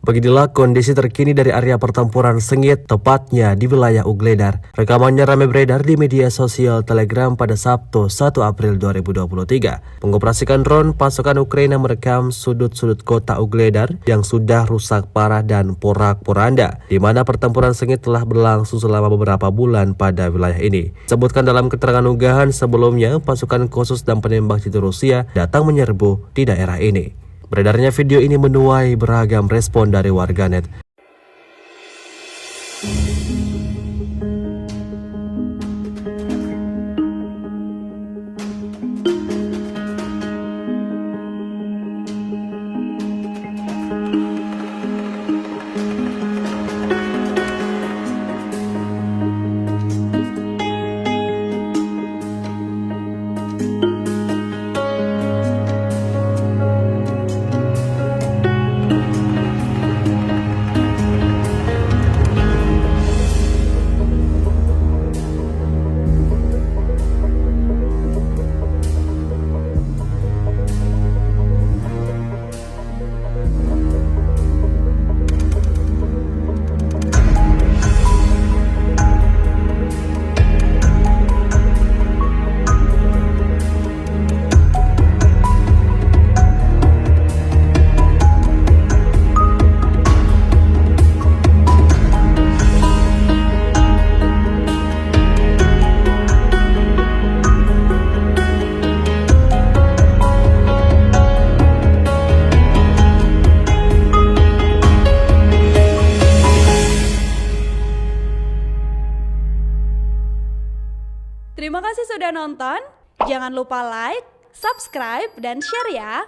Beginilah kondisi terkini dari area pertempuran sengit, tepatnya di wilayah Ugledar. Rekamannya ramai beredar di media sosial Telegram pada Sabtu 1 April 2023. Mengoperasikan drone, pasukan Ukraina merekam sudut-sudut kota Ugledar yang sudah rusak parah dan porak-poranda, di mana pertempuran sengit telah berlangsung selama beberapa bulan pada wilayah ini. Sebutkan dalam keterangan unggahan sebelumnya, pasukan khusus dan penembak jitu Rusia datang menyerbu di daerah ini. Beredarnya video ini menuai beragam respon dari warganet. Terima kasih sudah nonton. Jangan lupa like, subscribe, dan share ya.